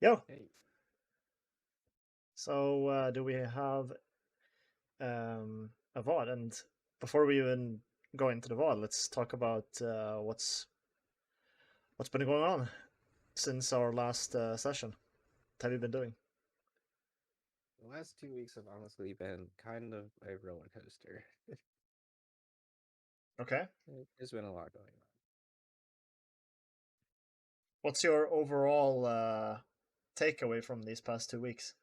Yo, Hey, so do we have a VOD? And before we even go into the VOD, let's talk about what's been going on since our last session. What have you been doing? the last 2 weeks have honestly been kind of a roller coaster. Okay. There's been a lot going What's your overall takeaway from these past 2 weeks?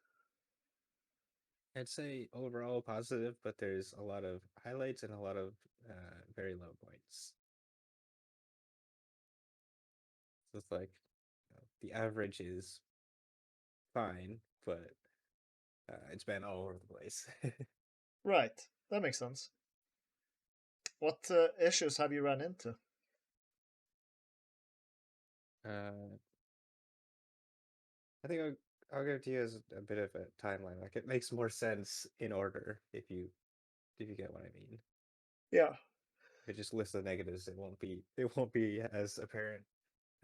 on. I'd say overall positive, but there's a lot of highlights and a lot of very low points. So it's like the average is fine, but it's been all over the place. Right, that makes sense. What issues have you run into? uh, I think I'll give it to you as a bit of a timeline. Like it makes more sense in order if you get what I mean. Yeah. If it just lists the negatives, it won't be as apparent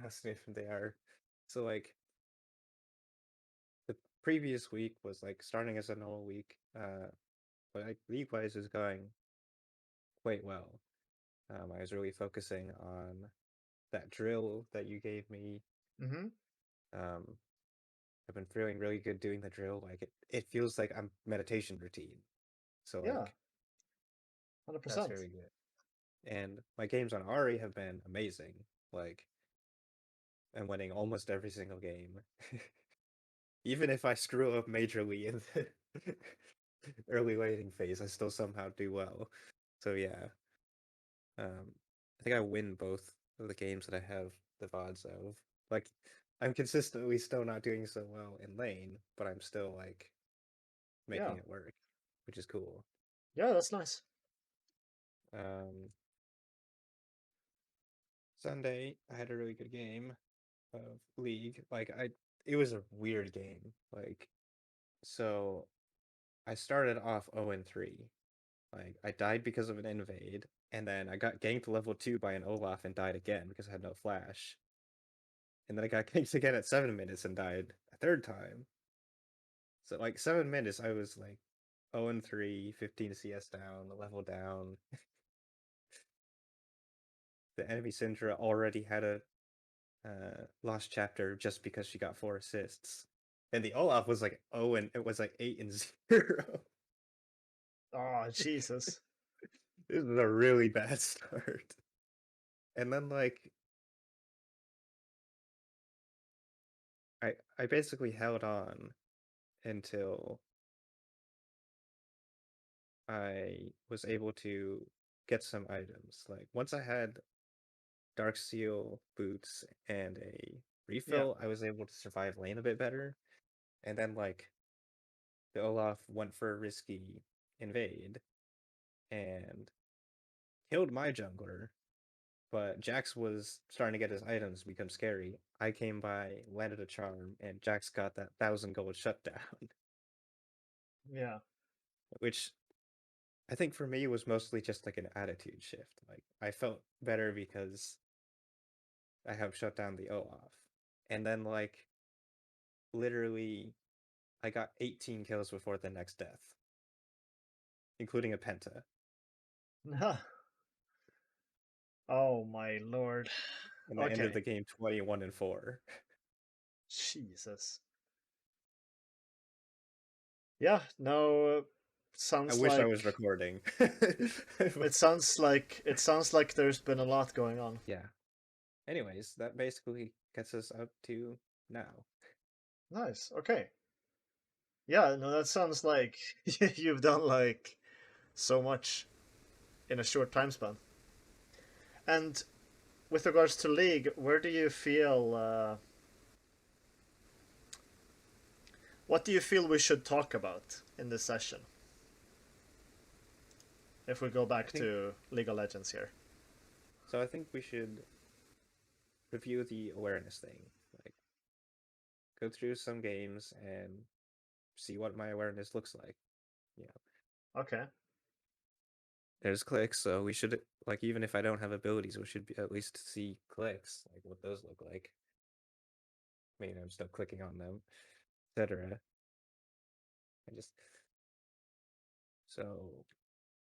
how significant they are. So like the previous week was like starting as a normal week, but like league-wise is going quite well. I was really focusing on that drill that you gave me. Mm-hmm. Um, I've been feeling really good doing the drill. Like it feels like I'm meditation routine. So Yeah. like that's 100%. very good. And my games on Ari have been amazing. Like I'm winning almost every single game. Even if I screw up majorly in the early waiting phase, I still somehow do well. So yeah, I think I win both of the games that I have the VODs of. Like, I'm consistently still not doing so well in lane, but I'm still like Yeah. making it work, which is cool. Yeah, that's nice. Um, Sunday, I had a really good game of League. It was a weird game. So I started off 0-3. Like, I died because of an invade, and then I got ganked level 2 by an Olaf and died again because I had no flash. And then I got ganked again at 7 minutes and died a third time. So, like, 7 minutes, I was like 0-3, 15 CS down, a level down. The enemy Syndra already had a lost chapter just because she got 4 assists. And the Olaf was like 0 and it was like 8-0. Oh, Jesus. This is a really bad start. And then like I basically held on until I was able to get some items. Like once I had Dark Seal boots and a Yeah. refill, I was able to survive lane a bit better. And then like the Olaf went for a risky invade and killed my jungler, but Jax was starting to get his items become scary. I came by, landed a charm, and Jax got that 1,000 gold shutdown, Yeah. which I think for me was mostly just like an attitude shift. Like I felt better because I have shut down the Olaf. And then like literally I got 18 kills before the next death, including a penta. Oh my lord. And I ended Okay. the game 21-4. Jesus. Yeah, no, I sounds wish I was like recording. it sounds like there's been a lot going on. Yeah. Anyways, that basically gets us up to now. Nice. Okay. Yeah, no, that sounds like you've done like so much in a short time span. And with regards to League, where do you feel what do you feel we should talk about in this session? If we go I back think to League of Legends here. so. I think we should review the awareness thing. Like, go through some games and see what my awareness looks like. You know, Okay. there's clicks, so we should like even if I don't have abilities, we should at least see clicks, like what those look like. I'm still clicking on them, etc. I just so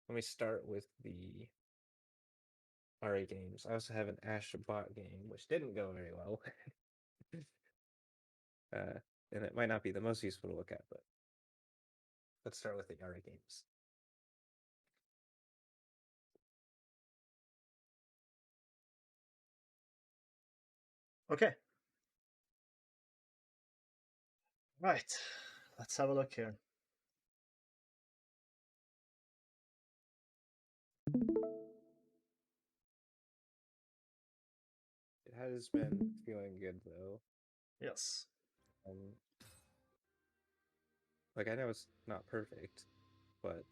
let me start with the RA games. I also have an Ash bot game, which didn't go very well. uh, and it might not be the most useful to look at, but let's start with the RA games. Okay. Right. Let's have a look here. It has been feeling good though. Yes. Um, like I know it's not perfect, but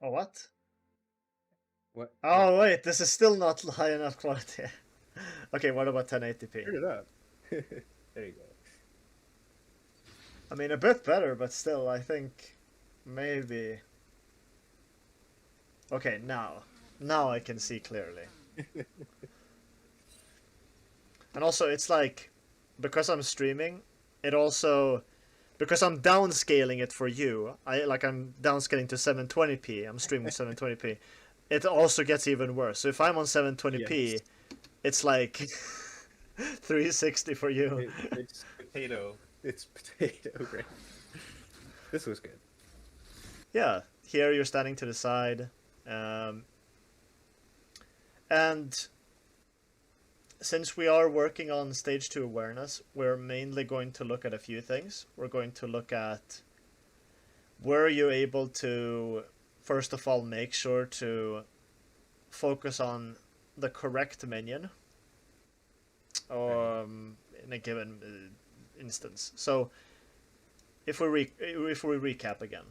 Oh, what? what? Oh, wait, this is still not high enough quality. Okay, what about 1080p? Turn it up. There you go. I mean, a bit better, but still, I think maybe... Okay, now. Now I can see clearly. And also, it's like, because I'm streaming, it also... Because I'm downscaling it for you, I'm downscaling to 720p, I'm streaming 720p, it also gets even worse. So if I'm on 720p, Yes. it's like 360 for you. It's potato. It's potato, right? This was good. Yeah, here you're standing to the side. And since we are working on stage 2 awareness, we're mainly going to look at a few things. We're going to look at, were you able to, first of all, make sure to focus on the correct minion in a given instance. So if we recap again,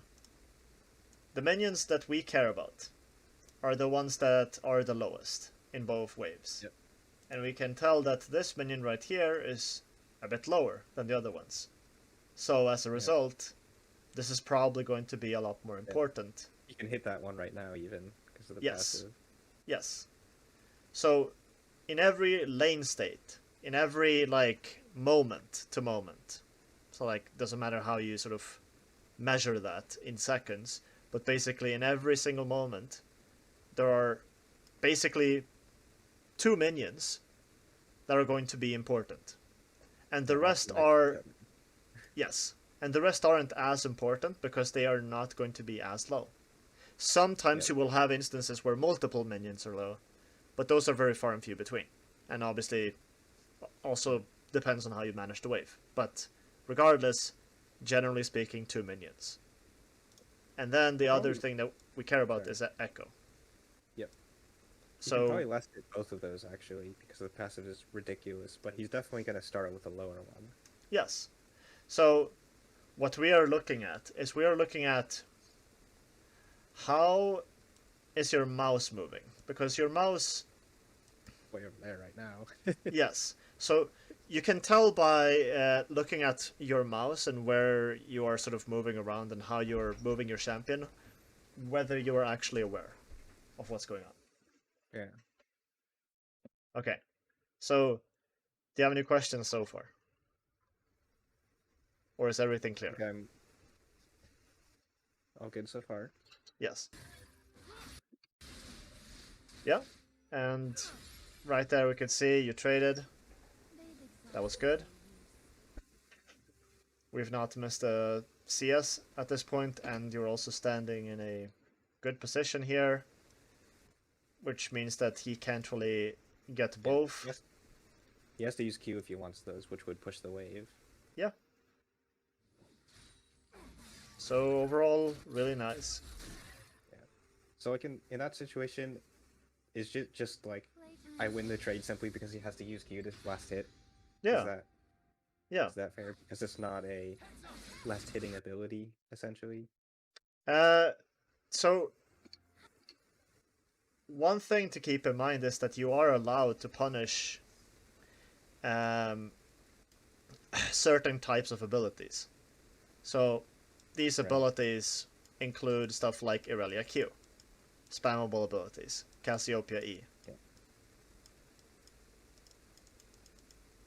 the minions that we care about are the ones that are the lowest in both waves. Yep. And we can tell that this minion right here is a bit lower than the other ones. So as a result, this is probably going to be a lot more important. You can hit that one right now even because of the Yes. passive. Yes. So in every lane state, in every like moment to moment, so like doesn't matter how you sort of measure that in seconds, but basically in every single moment, there are basically 2 minions that are going to be important. And the rest are... Yes. And the rest aren't as important because they are not going to be as low. Sometimes you will have instances where multiple minions are low, but those are very far and few between. And obviously also depends on how you manage the wave. But regardless, generally speaking, 2 minions. And then the other thing that we care about is Echo. Yep. So you can probably last hit both of those actually because the passive is ridiculous, but he's definitely going to start with a lower one. Yes. So what we are looking at is how is your mouse moving? Because your mouse... Way over there right now. Yes. So you can tell by looking at your mouse and where you are sort of moving around and how you're moving your champion, whether you are actually aware of what's going on. Yeah. Okay. So, do you have any questions so far? Or is everything clear? Okay, I'm all good so far. Yes. Yeah. And right there we can see you traded. That was good. We've not missed a CS at this point, and you're also standing in a good position here, which means that he can't really get both. Yes. He has to use Q if he wants those, which would push the wave. Yeah. So overall, really nice. Yeah. So like in that situation, is just like I win the trade simply because he has to use Q to last hit. Yeah. Is that fair? Because it's not a last hitting ability essentially. So one thing to keep in mind is that you are allowed to punish certain types of abilities. So these abilities include stuff like Irelia Q, spammable abilities, Cassiopeia E. Yeah.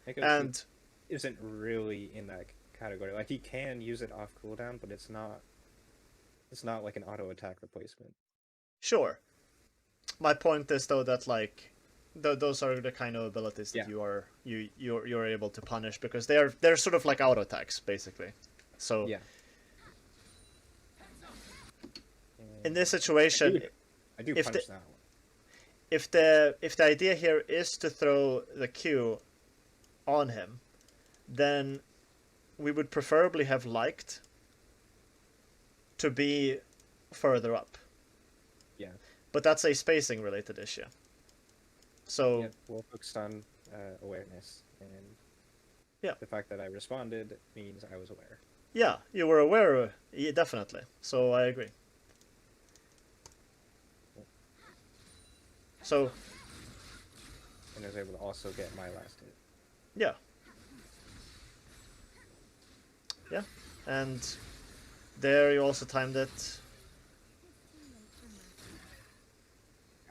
Echo 2 And isn't really in that category. Like, he can use it off cooldown, but it's not like an auto attack replacement. sure, my point is though that like those are the kind of abilities that Yeah. you're able to punish because they're sort of like auto attacks basically. So Yeah. in this And situation, I do if the punish that one. if the idea here is to throw the Q on him, then we would preferably have liked to be further up. Yeah. But that's a spacing related issue. So Yeah, we'll focus on awareness, and yeah, the fact that I responded means I was aware. yeah, you were aware, yeah, definitely. So I agree. So And I was able to also get my last hit. yeah, yeah, and there you also timed it.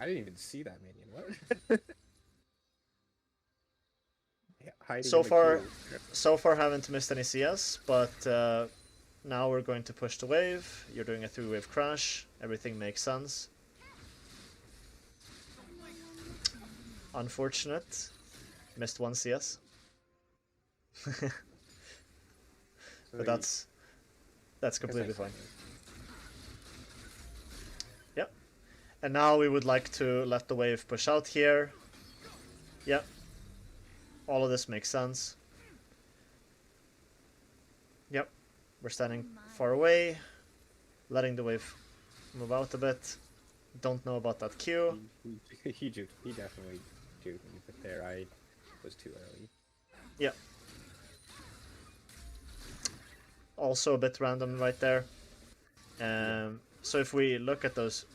I didn't even see that minion. What? Yeah, hiding So in the far, queue. so far haven't missed any CS, but now we're going to push the wave. You're doing a 3-wave crash. Everything makes sense. Unfortunate. Missed one CS. So But that's completely fine. Yep. And now we would like to let the wave push out here. Yep. All of this makes sense. Yep. We're standing far away, letting the wave move out a bit. Don't know about that Q. He definitely juked me, but there I was too early. Yep. Also a bit random right there. So if we look at those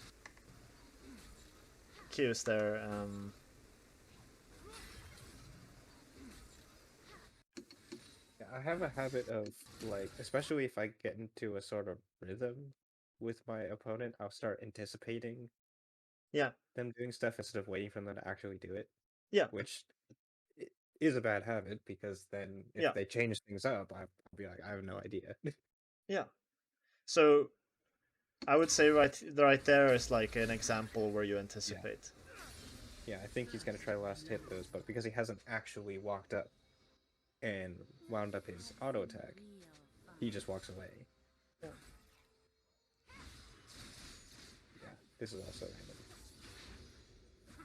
Qs there, Yeah, I have a habit of, like, especially if I get into a sort of rhythm with my opponent, I'll start anticipating yeah, them doing stuff instead of waiting for them to actually do it, yeah, which is a bad habit because then yeah, if they change things up, I'll be like, I have no idea. yeah. So I would say right there is like an example where you anticipate. Yeah, I think he's gonna try to last hit those, but because he hasn't actually walked up and wound up his auto attack, he just walks away. Yeah. Yeah, this is also random.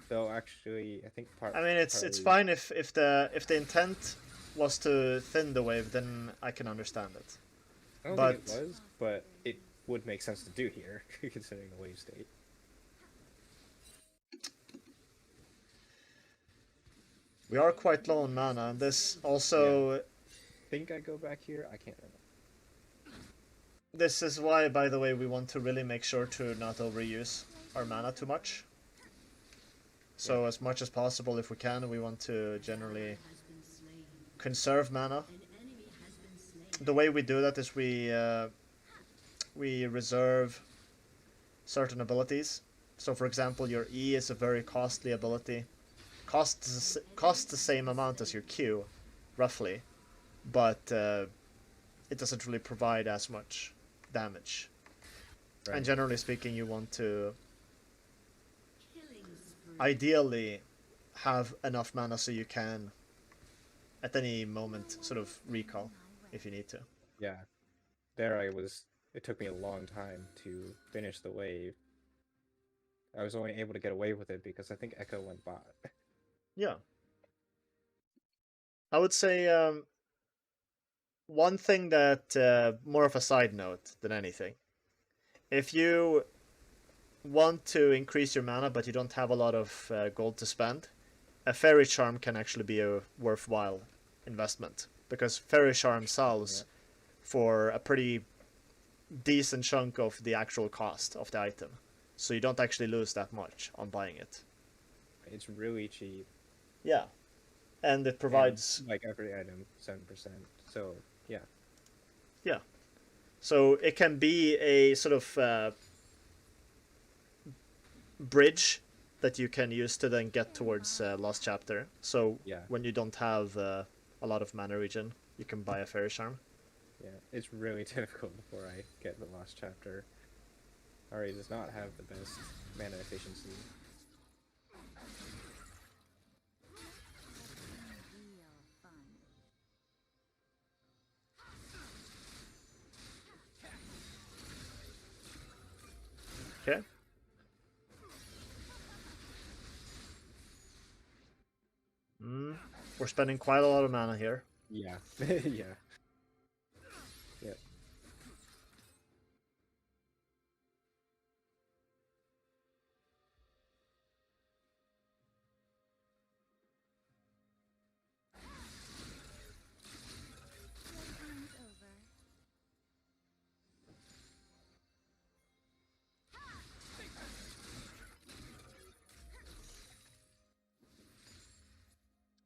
Though actually, I think I mean, it's partly, fine if the intent was to thin the wave, then I can understand it. I don't But think it was, but it would make sense to do here, considering the wave state. we are quite low on mana, and this also. I think I go back here. I can't remember. This is why, by the way, we want to really make sure to not overuse our mana too much. So as much as possible, if we can, we want to generally conserve mana. The way we do that is we reserve certain abilities. So for example, your E is a very costly ability. Costs the same amount as your Q, roughly, but it doesn't really provide as much damage. Right. And generally speaking, you want to ideally have enough mana so you can at any moment sort of recall if you need to. Yeah, there I was. It took me a long time to finish the wave. I was only able to get away with it because I think Echo went bot. Yeah. I would say one thing that, more of a side note than anything, if you want to increase your mana but you don't have a lot of gold to spend, a Fairy Charm can actually be a worthwhile investment because Fairy Charm sells for a pretty decent chunk of the actual cost of the item. So you don't actually lose that much on buying it. It's really cheap. Yeah. And it provides... And, like, every item, 7%. So, yeah. Yeah. So it can be a sort of bridge that you can use to then get towards Lost Chapter. So when you don't have a lot of mana regen, you can buy a Fairy Charm. Yeah, it's really difficult before I get the last chapter. Ari does not have the best mana efficiency. Okay. We're spending quite a lot of mana here. Yeah, yeah. Yep.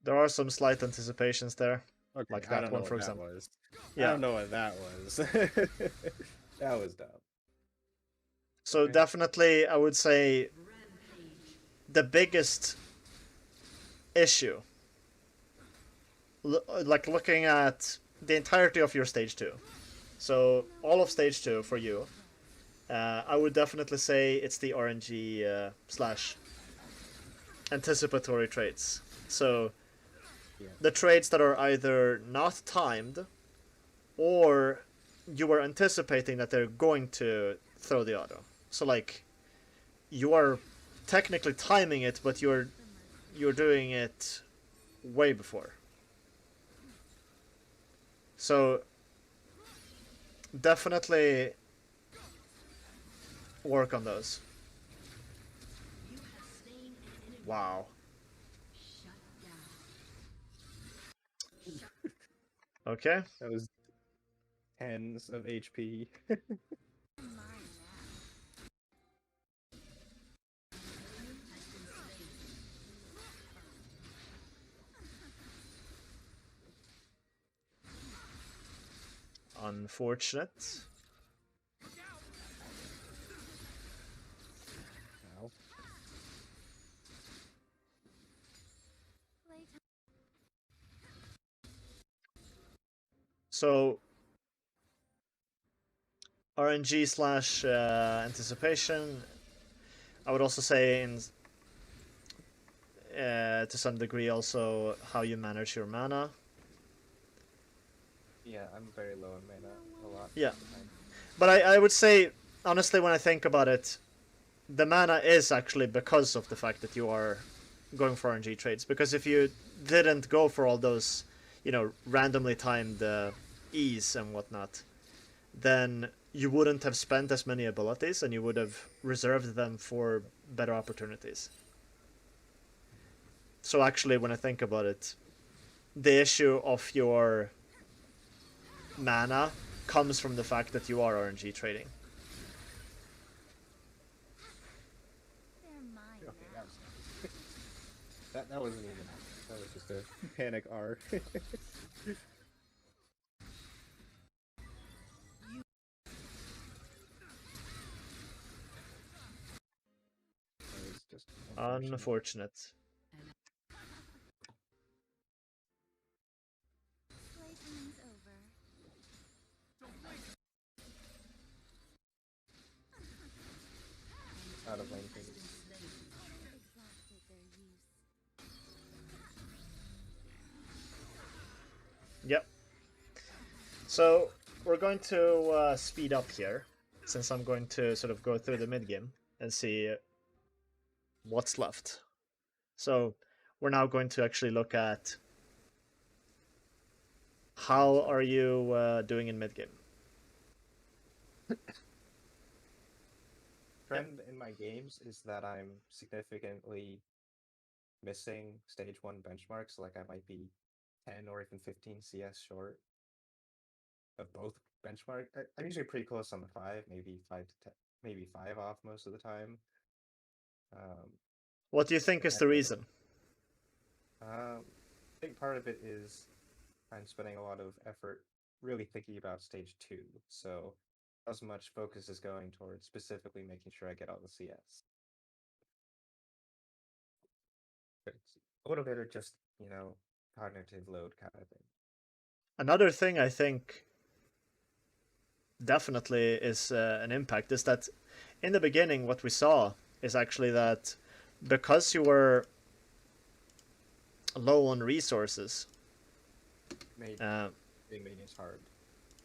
There are some slight anticipations there. Okay, Like I that don't know one, what for that example. was. I Yeah. don't know what that was. That was dumb. So Okay. definitely, I would say the biggest issue, like looking at the entirety of your stage 2. So all of stage 2 for you, I would definitely say it's the RNG slash anticipatory traits. So Yeah. the traits that are either not timed, or you are anticipating that they're going to throw the auto. So like, you are technically timing it, but you're doing it way before. So definitely work on those. Wow. Okay. That was tens of HP. Unfortunate. Ow. So RNG slash anticipation. I would also say to some degree also how you manage your mana. Yeah, I'm very low in mana a lot. Yeah. But I would say, honestly, when I think about it, the mana is actually because of the fact that you are going for RNG trades. Because if you didn't go for all those, randomly timed E's and whatnot, then you wouldn't have spent as many abilities and you would have reserved them for better opportunities. So actually, when I think about it, the issue of your mana comes from the fact that you are RNG trading. Okay, that wasn't even. That was just a panic R. That was just Unfortunate. Out of lane things. Yep. So we're going to speed up here, since I'm going to sort of go through the mid game and see what's left. So we're now going to actually look at how are you doing in mid game. Trend in my games is that I'm significantly missing stage 1 benchmarks. Like I might be 10 or even 15 CS short of both benchmark. I'm usually pretty close on the 5, maybe 5 to 10, maybe 5 off most of the time. What do you think is the reason? I think part of it is I'm spending a lot of effort really thinking about stage 2, so as much focus is going towards specifically making sure I get all the CS. But it's a little bit of just, cognitive load kind of thing. Another thing I think definitely is an impact is that in the beginning, what we saw is actually that because you were low on resources, Made uh, being minions hard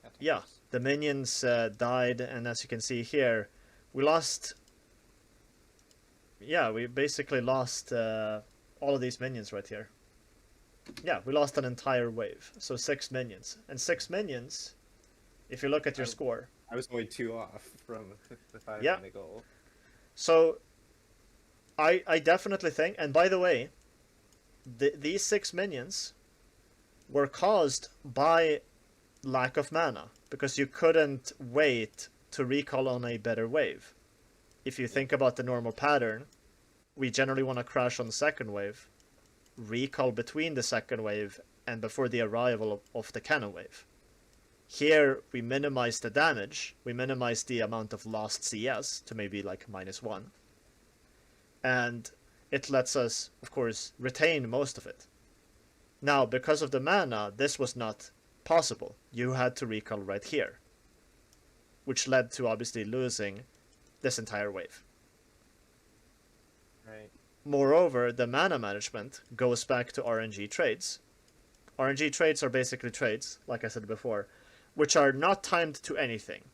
at yeah, times. the minions died, and as you can see here, we lost. Yeah, we basically lost all of these minions right here. Yeah, we lost an entire wave, so 6 minions, and 6 minions. If you look at your I, score, I was only 2 off from the yeah. 5 minute goal. So I definitely think, and by the way, these 6 minions were caused by lack of mana because you couldn't wait to recall on a better wave. If you think about the normal pattern, we generally want to crash on the second wave, recall between the second wave and before the arrival of the cannon wave. Here we minimize the damage, we minimize the amount of lost CS to maybe like -1, and it lets us, of course, retain most of it. Now, because of the mana, this was not possible. You had to recall right here, which led to obviously losing this entire wave. Right. Moreover, the mana management goes back to RNG trades. RNG trades are basically trades, like I said before, which are not timed to anything.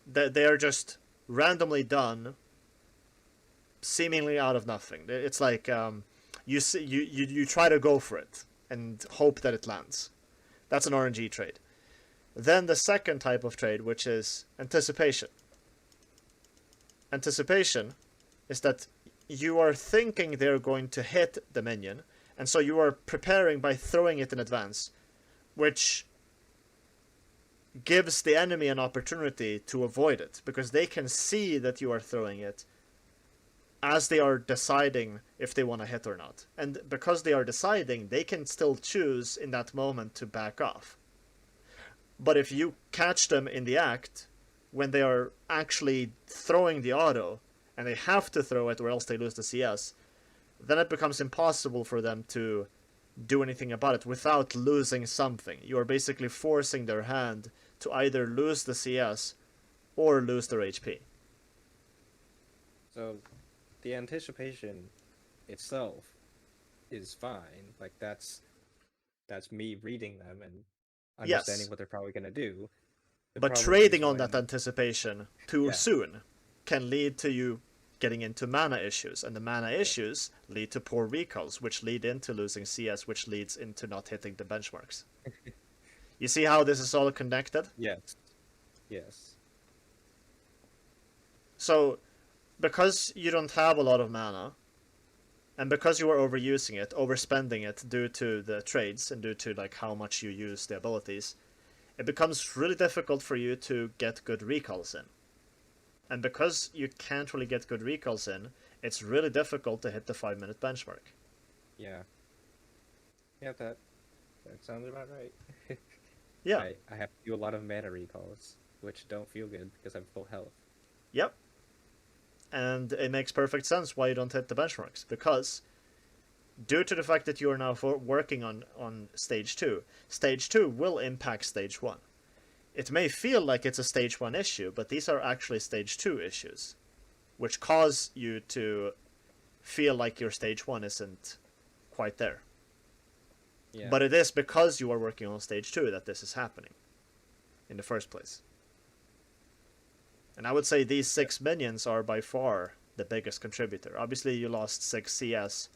They are just randomly done, seemingly out of nothing. It's like you try to go for it and hope that it lands. That's an RNG trade. Then the second type of trade, which is anticipation. Anticipation is that you are thinking they're going to hit the minion, and so you are preparing by throwing it in advance, which gives the enemy an opportunity to avoid it, because they can see that you are throwing it as they are deciding if they want to hit or not. And because they are deciding, they can still choose in that moment to back off. But if you catch them in the act, when they are actually throwing the auto, and they have to throw it or else they lose the CS, then it becomes impossible for them to do anything about it without losing something. You are basically forcing their hand to either lose the CS or lose their HP. So the anticipation itself is fine. Like that's me reading them and understanding Yes, what they're probably gonna do. The but problem is trading on that when anticipation too yeah, soon can lead to you getting into mana issues, and the mana yeah. issues lead to poor recalls, which lead into losing CS, which leads into not hitting the benchmarks. You see how this is all connected? Yes. Yes. So, because you don't have a lot of mana, and because you are overusing it, overspending it due to the trades and due to like how much you use the abilities, it becomes really difficult for you to get good recalls in. And because you can't really get good recalls in, it's really difficult to hit the 5-minute benchmark. Yeah. Yeah, that sounds about right. Yeah. I have to do a lot of mana recalls, which don't feel good because I'm full health. Yep. And it makes perfect sense why you don't hit the benchmarks, because due to the fact that you are now working on stage 2, stage 2 will impact stage 1. It may feel like it's a stage 1 issue, but these are actually stage 2 issues, which cause you to feel like your stage 1 isn't quite there. Yeah. But it is because you are working on stage 2 that this is happening in the first place. And I would say these 6 minions are by far the biggest contributor. Obviously, you lost 6 CS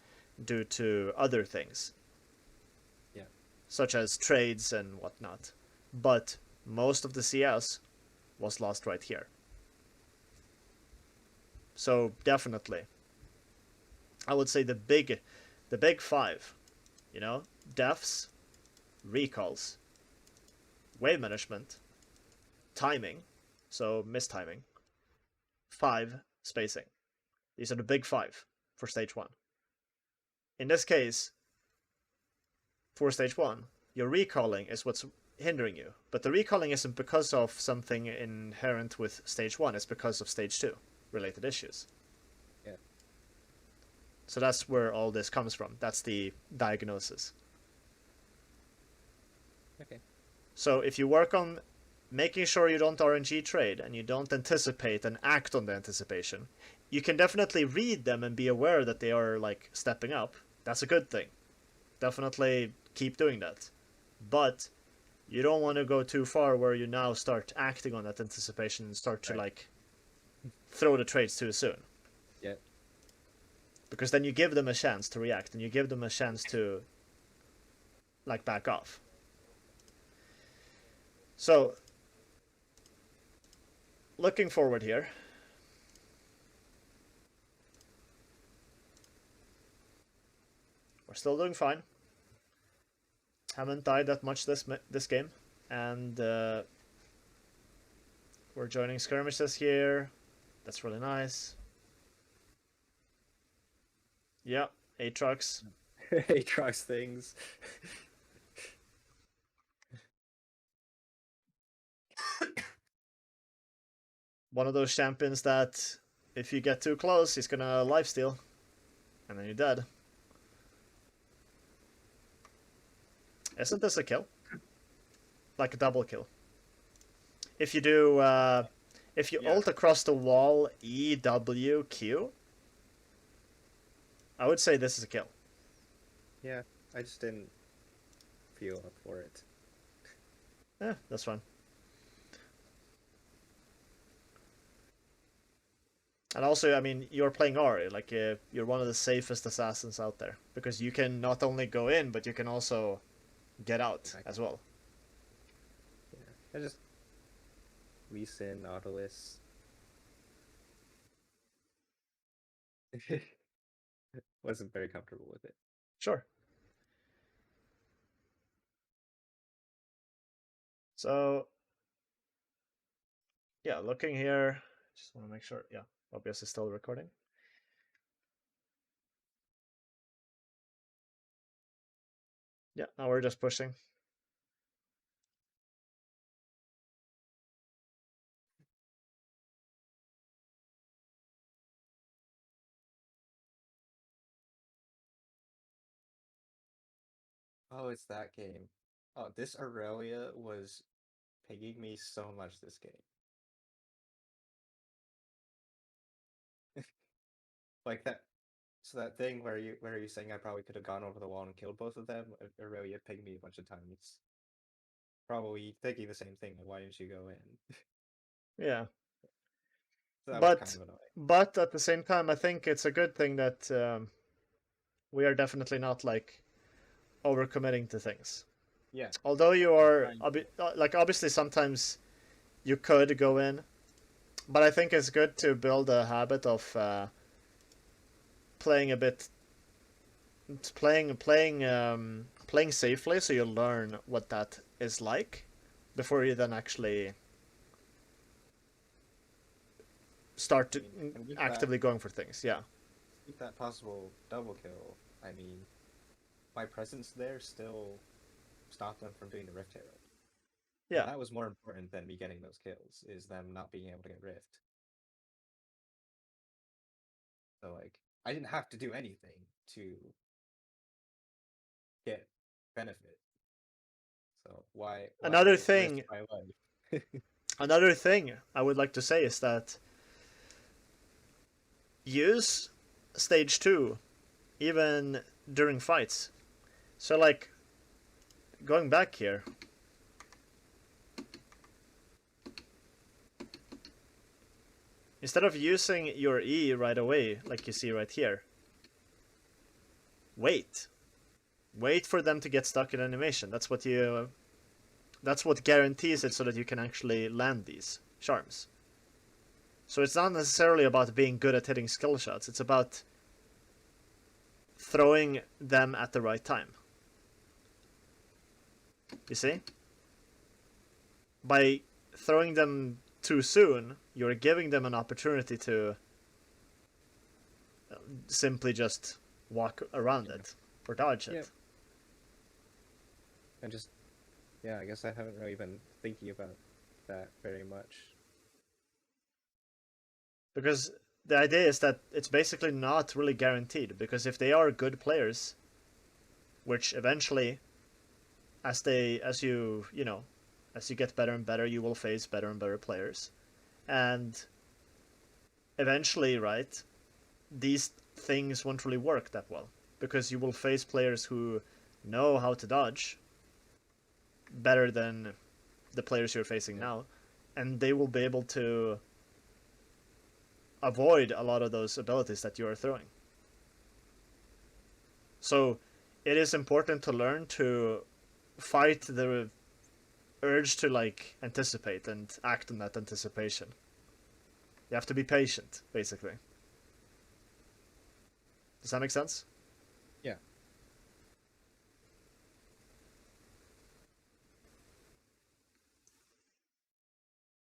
due to other things. Yeah. Such as trades and whatnot. But most of the CS was lost right here. So definitely, I would say the big 5, you know, deaths, recalls, wave management, timing, so mistiming, 5 spacing. These are the big 5 for stage 1. In this case, for stage 1, your recalling is what's hindering you. But the recalling isn't because of something inherent with stage 1, it's because of stage 2 related issues. Yeah. So that's where all this comes from. That's the diagnosis. Okay. So if you work on making sure you don't RNG trade and you don't anticipate and act on the anticipation, you can definitely read them and be aware that they are like stepping up. That's a good thing. Definitely keep doing that. But you don't want to go too far where you now start acting on that anticipation and start to Right. like throw the trades too soon. Yeah. Because then you give them a chance to react and you give them a chance to like back off. So looking forward here, we're still doing fine. Haven't died that much this game, and we're joining skirmishes here. That's really nice. Yeah, 8 trucks. Aatrox things. One of those champions that if you get too close, he's gonna lifesteal, and then you're dead. Isn't this a kill? Like a double kill. If you do, if you ult across the wall E, W, Q, I would say this is a kill. Yeah, I just didn't feel up for it. Yeah, that's fine. And also, I mean, you're playing Ari, like you're one of the safest assassins out there because you can not only go in, but you can also get out as well. Yeah, I just Lee Sin, Nautilus. Wasn't very comfortable with it. Sure. So, yeah, looking here, just want to make sure. Yeah, obviously still recording. Yeah, now we're just pushing. Oh, it's that game. Oh, this Aurelia was pigging me so much this game. Like that. So that thing where you saying I probably could have gone over the wall and killed both of them. Aurelia pigged me a bunch of times. Probably thinking the same thing. Like, why didn't you go in? Yeah. So that was kind But of annoying. but at the same time, I think it's a good thing that we are definitely not like overcommitting to things. Yeah. Although you are like obviously sometimes you could go in, but I think it's good to build a habit of playing a bit, playing safely, so you learn what that is like before you then actually start actively going for things. Yeah. With that possible double kill, I mean, my presence there still stopped them from doing the Rift Herald. Yeah. And that was more important than me getting those kills, is them not being able to get Rift. So, like, I didn't have to do anything to get benefit. So why Another risk thing, my life? another thing I would like to say is that use stage 2 even during fights. So like going back here, instead of using your E right away like you see right here, wait for them to get stuck in animation. That's what guarantees it so that you can actually land these charms. So it's not necessarily about being good at hitting skill shots, it's about throwing them at the right time. You see? By throwing them too soon, you're giving them an opportunity to simply just walk around it or dodge it. And just, I guess I haven't really been thinking about that very much. Because the idea is that it's basically not really guaranteed, because if they are good players, which eventually as you get better and better, you will face better and better players, and eventually, right, these things won't really work that well because you will face players who know how to dodge better than the players you're facing Yeah. now, and they will be able to avoid a lot of those abilities that you are throwing. So it is important to learn to fight the urge to like anticipate and act on that anticipation. You have to be patient, basically. Does that make sense? Yeah.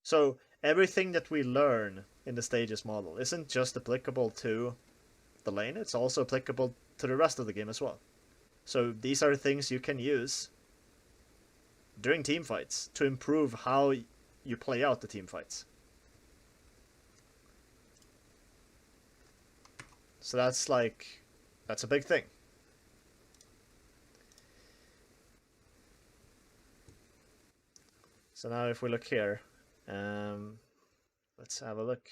So everything that we learn in the stages model isn't just applicable to the lane, it's also applicable to the rest of the game as well. So these are things you can use during team fights to improve how you play out the team fights. So that's a big thing. So now if we look here, let's have a look.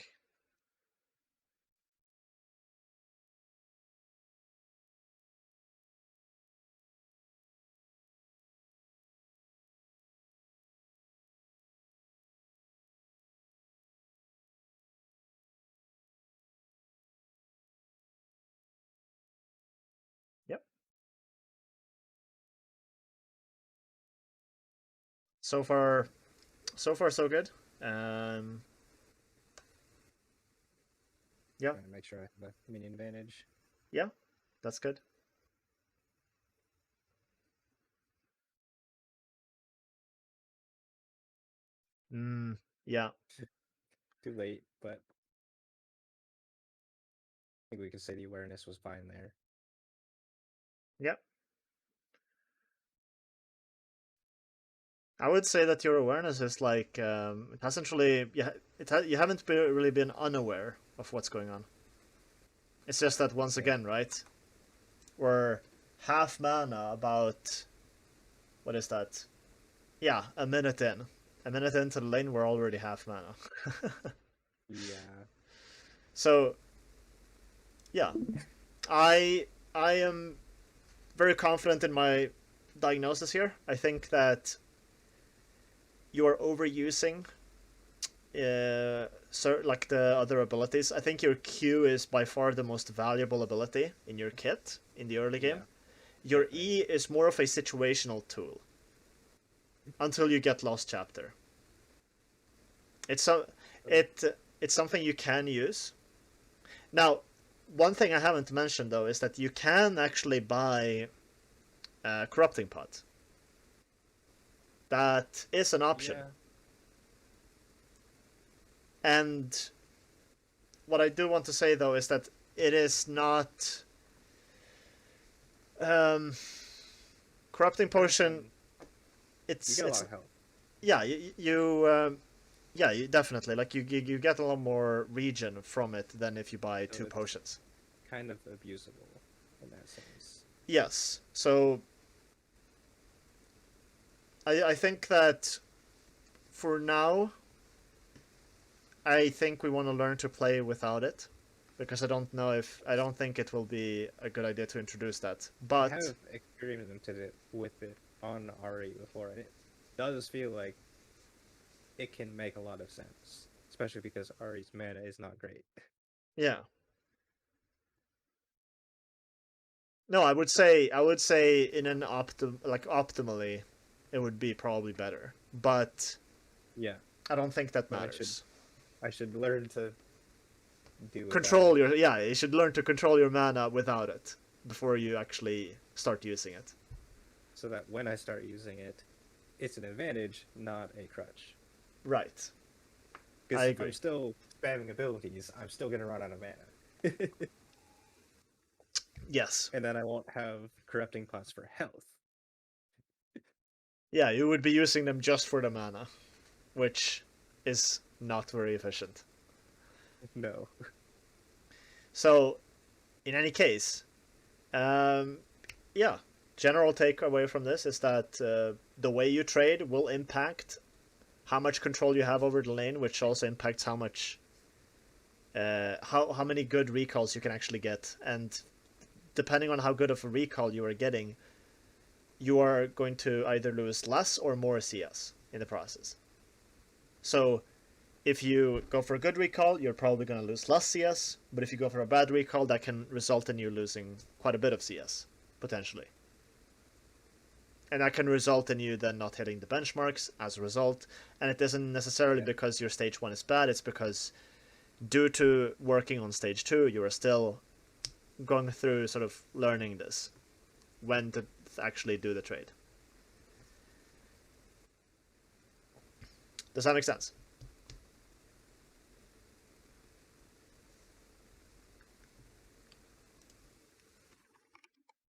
Yep. So far, so good. Um, yeah, Trying to make sure I have a minion advantage. yeah, that's good. Yeah, Too late, but I think we could say the awareness was fine there. yeah. I would say that your awareness is like it hasn't really you haven't really been unaware of what's going on. It's just that once Okay. again, right? We're half mana about what is that? Yeah, a minute in. A minute into the lane, we're already half mana. Yeah. So yeah, I am very confident in my diagnosis here. I think that you are overusing like the other abilities. I think your Q is by far the most valuable ability in your kit in the early game. Yeah. Your Definitely. E is more of a situational tool until you get Lost Chapter. It's so it it's something you can use. Now, one thing I haven't mentioned though is that you can actually buy Corrupting Pot. That is an option. Yeah. And what I do want to say though is that it is not um, corrupting potion. You get a lot It's of help. yeah yeah you definitely like you get a lot more regen from it than if you buy So two it's potions. kind of abusable in that sense. Yes, so I think that for now I think we want to learn to play without it because I don't think it will be a good idea to introduce that. I But have experimented with it on RE before, and it does feel like it can make a lot of sense, especially because Ari's mana is not great. yeah, no, I would say in an optimally, it would be probably better. But Yeah, I don't think that but matters. I should learn to do without Control it, your yeah, you should learn to control your mana without it before you actually start using it. so that when I start using it, it's an advantage, not a crutch. Right. I Because if I'm agree. still spamming abilities, I'm still gonna run out of mana. Yes. And then I won't have corrupting pots for health. Yeah, you would be using them just for the mana, which is not very efficient. No. So, in any case, um, yeah, general takeaway from this is that the way you trade will impact how much control you have over the lane, which also impacts how much how many good recalls you can actually get. And depending on how good of a recall you are getting, you are going to either lose less or more CS in the process. So if you go for a good recall, you're probably going to lose less CS, but if you go for a bad recall, that can result in you losing quite a bit of CS, potentially. And that can result in you then not hitting the benchmarks as a result, and it isn't necessarily because your stage 1 is bad, it's because due to working on stage 2, you are still going through sort of learning this, when to actually do the trade. Does that make sense?